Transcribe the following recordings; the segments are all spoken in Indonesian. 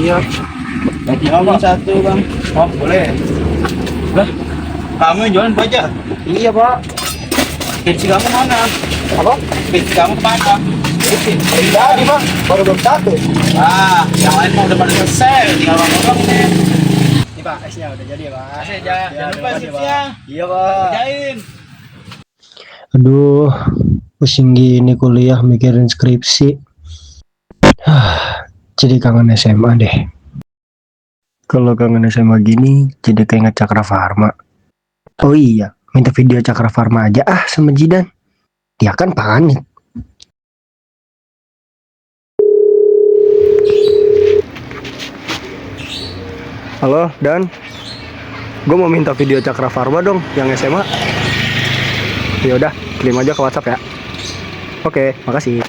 Siap. Lagi ngomong satu bang. Oh boleh. Lah, kamu yang jualan baja? Iya Pak. Kunci kamu mana? Apa? Kunci kamu mana? Tadi Pak, baru belum satu. Ah, yang lain mau udah pada selesai. Tinggal ngomong nih. Ini Pak, esnya udah jadi ya Pak. Jangan lupa chipsnya. Iya Pak. Kerjain. Aduh, pusing gini kuliah mikirin skripsi. Jadi kangen SMA deh. Kalau kangen SMA gini, jadi keinget Cakra Farma. Oh iya, minta video Cakra Farma aja sama Jidan. Dia kan panik. Halo, Dan. Gue mau minta video Cakra Farma dong, yang SMA. Yaudah, kirim aja ke WhatsApp ya. Oke, makasih.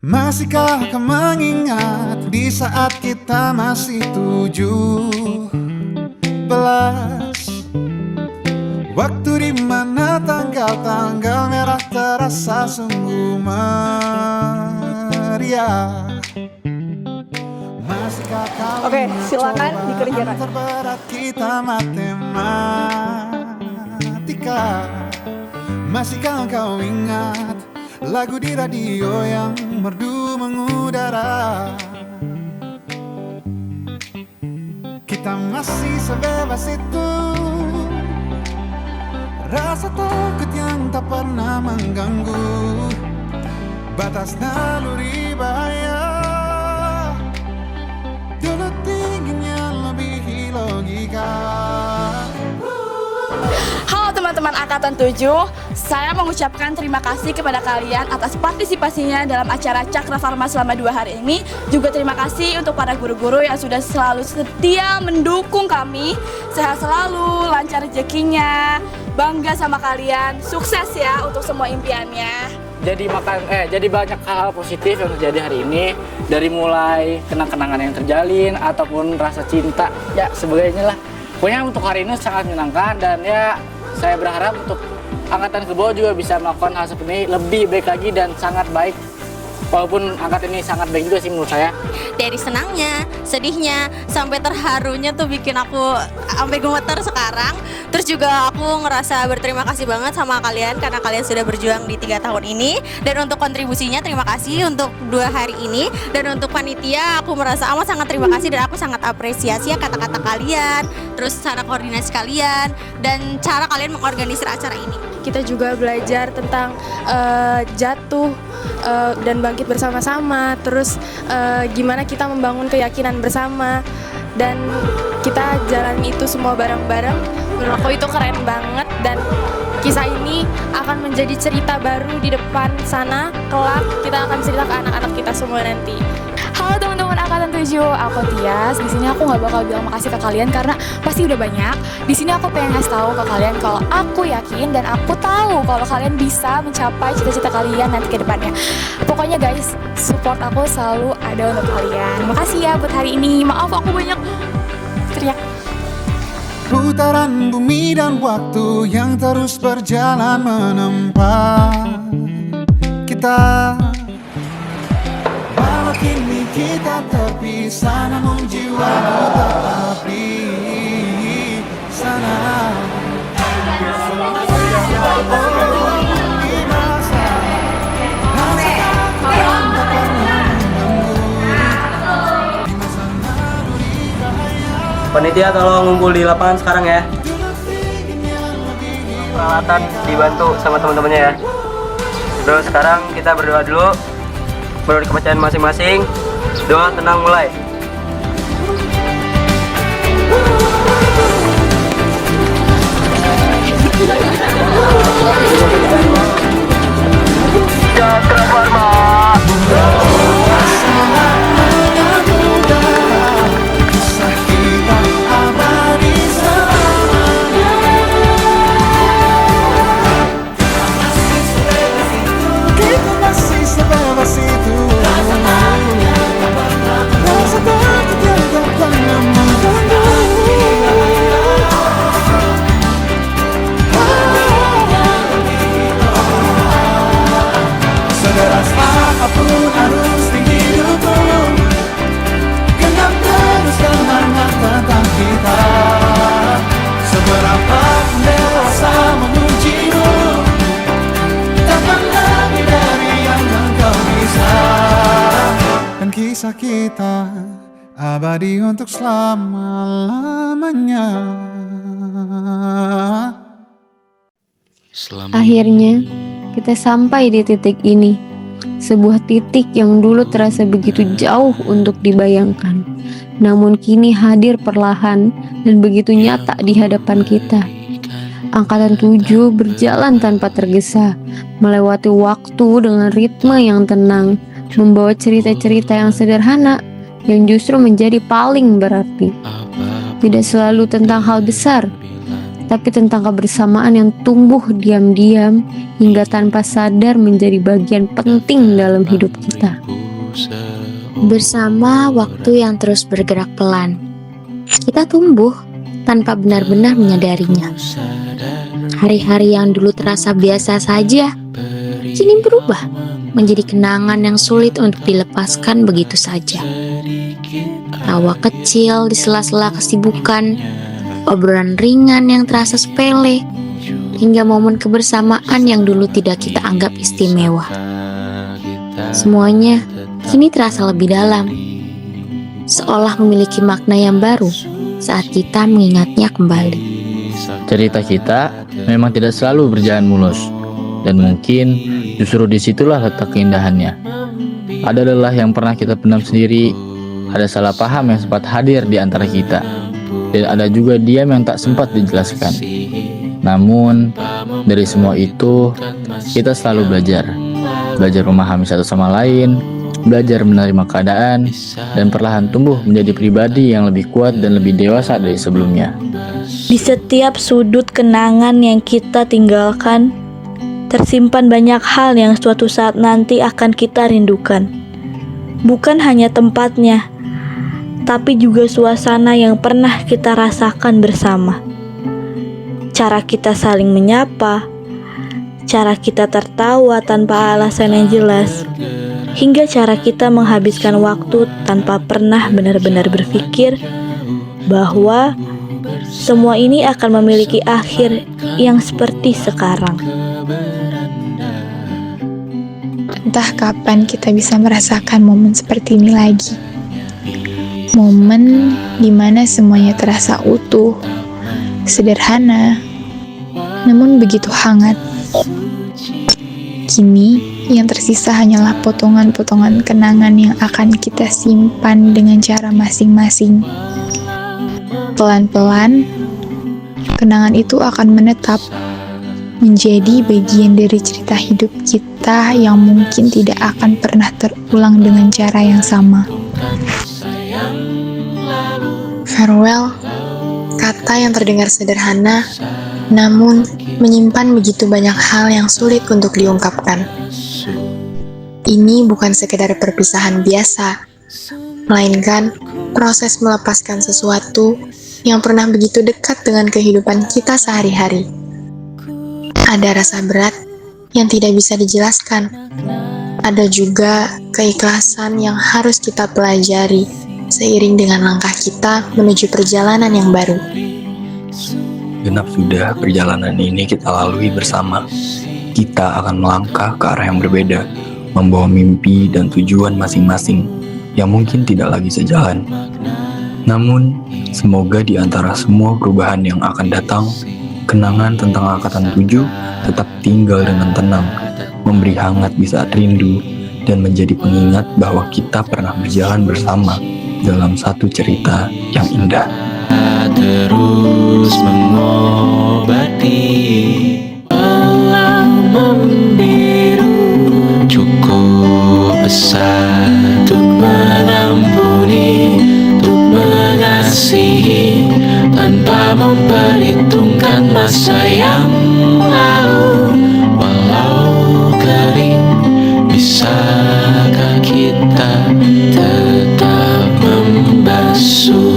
Masihkah kau mengingat di saat kita masih 17? Waktu di mana tanggal-tanggal merah terasa sungguh meriah. Masihkah kau Oke, silakan dikerjakan. terberat kita matematika? Masihkah kau ingat lagu di radio yang merdu mengudara? Kita masih sebebas itu, rasa takut yang tak pernah mengganggu batas naluri bahaya. Dulu tingginya lebih logika. Halo teman-teman Angkatan 7, saya mengucapkan terima kasih kepada kalian atas partisipasinya dalam acara Cakra Farma selama 2 hari ini. Juga terima kasih untuk para guru-guru yang sudah selalu setia mendukung kami. Sehat selalu, lancar rezekinya, bangga sama kalian, sukses ya untuk semua impiannya. Jadi banyak hal positif yang terjadi hari ini, dari mulai kenang-kenangan yang terjalin ataupun rasa cinta ya sebagainya lah. Pokoknya untuk hari ini sangat menyenangkan, dan ya saya berharap untuk angkatan ke bawah juga bisa melakukan hal seperti ini lebih baik lagi dan sangat baik. Walaupun angkat ini sangat baik juga sih menurut saya. Dari senangnya, sedihnya, sampai terharunya tuh bikin aku sampai gemeter sekarang. Terus juga aku ngerasa berterima kasih banget sama kalian karena kalian sudah berjuang di 3 tahun ini. Dan untuk kontribusinya terima kasih untuk 2 hari ini. Dan untuk panitia aku merasa amat sangat terima kasih, dan aku sangat apresiasi ya kata-kata kalian, terus cara koordinasi kalian, dan cara kalian mengorganisir acara ini. Kita juga belajar tentang jatuh dan bangkit bersama-sama, terus gimana kita membangun keyakinan bersama, dan kita jalan itu semua bareng-bareng. Menurut aku itu keren banget, dan kisah ini akan menjadi cerita baru di depan sana. Kelak kita akan cerita ke anak-anak kita semua nanti. Halo teman-teman Angkatan 7, aku Tias. Di sini aku nggak bakal bilang makasih ke kalian karena pasti udah banyak. Di sini aku pengen ngasih tahu ke kalian kalau aku yakin dan aku tahu kalau kalian bisa mencapai cita-cita kalian nanti ke depannya. Pokoknya guys, support aku selalu ada untuk kalian. Makasih ya buat hari ini. Maaf aku banyak teriak. Putaran bumi dan waktu yang terus berjalan menempa kita. Walau kini kita terpisah, namun jiwaku tetap di sana. Di masa yang tak pernah mengganggu, di masa naluri bahaya. Panitia tolong ngumpul di lapangan sekarang ya. Peralatan dibantu sama teman-temannya ya. Terus sekarang kita berdoa dulu. Menurut kepercayaan masing-masing, doa tenang mulai. Kisah kita abadi selamanya. Kita masih sebebas itu. Rasa takut yang tak pernah mengganggu. Sederas apapun arus di hidupmu, genap teruskan hangat tentang kita. Seberapa dewasa mengujimu, takkan lebih dari yang engkau bisa. Dan kisah kita abadi untuk selama-lamanya. Akhirnya, kita sampai di titik ini. Sebuah titik yang dulu terasa begitu jauh untuk dibayangkan, namun kini hadir perlahan dan begitu nyata di hadapan kita. Angkatan 7 berjalan tanpa tergesa, melewati waktu dengan ritme yang tenang, membawa cerita-cerita yang sederhana yang justru menjadi paling berarti. Tidak selalu tentang hal besar, tapi tentang kebersamaan yang tumbuh diam-diam hingga tanpa sadar menjadi bagian penting dalam hidup kita. Bersama waktu yang terus bergerak pelan, kita tumbuh tanpa benar-benar menyadarinya. Hari-hari yang dulu terasa biasa saja, kini berubah menjadi kenangan yang sulit untuk dilepaskan begitu saja. Tawa kecil di sela-sela kesibukan, obrolan ringan yang terasa sepele, hingga momen kebersamaan yang dulu tidak kita anggap istimewa. Semuanya kini terasa lebih dalam, seolah memiliki makna yang baru saat kita mengingatnya kembali. Cerita kita memang tidak selalu berjalan mulus, dan mungkin justru disitulah letak keindahannya. Ada lelah yang pernah kita pendam sendiri, ada salah paham yang sempat hadir di antara kita, dan ada juga diam yang tak sempat dijelaskan. Namun, dari semua itu, kita selalu belajar memahami satu sama lain, belajar menerima keadaan, dan perlahan tumbuh menjadi pribadi yang lebih kuat dan lebih dewasa dari sebelumnya. Di setiap sudut kenangan yang kita tinggalkan, tersimpan banyak hal yang suatu saat nanti akan kita rindukan. Bukan hanya tempatnya, tapi juga suasana yang pernah kita rasakan bersama. Cara kita saling menyapa, cara kita tertawa tanpa alasan yang jelas, hingga cara kita menghabiskan waktu tanpa pernah benar-benar berpikir bahwa semua ini akan memiliki akhir yang seperti sekarang. Entah kapan kita bisa merasakan momen seperti ini lagi. Momen dimana semuanya terasa utuh, sederhana, namun begitu hangat. Kini, yang tersisa hanyalah potongan-potongan kenangan yang akan kita simpan dengan cara masing-masing. Pelan-pelan, kenangan itu akan menetap, menjadi bagian dari cerita hidup kita yang mungkin tidak akan pernah terulang dengan cara yang sama. Farewell, kata yang terdengar sederhana, namun menyimpan begitu banyak hal yang sulit untuk diungkapkan. Ini bukan sekedar perpisahan biasa, melainkan proses melepaskan sesuatu yang pernah begitu dekat dengan kehidupan kita sehari-hari. Ada rasa berat yang tidak bisa dijelaskan. Ada juga keikhlasan yang harus kita pelajari seiring dengan langkah kita menuju perjalanan yang baru. Genap sudah perjalanan ini kita lalui bersama. Kita akan melangkah ke arah yang berbeda, membawa mimpi dan tujuan masing-masing yang mungkin tidak lagi sejalan. Namun, semoga di antara semua perubahan yang akan datang, kenangan tentang Angkatan 7 tetap tinggal dengan tenang, memberi hangat di saat rindu, dan menjadi pengingat bahwa kita pernah berjalan bersama dalam satu cerita yang indah. terus mengobati walau membiru cukup besar untuk mengampuni, untuk mengasihi tanpa memperhitungkan masa yang lalu. Walau kering, bisakah kita tetap membasuh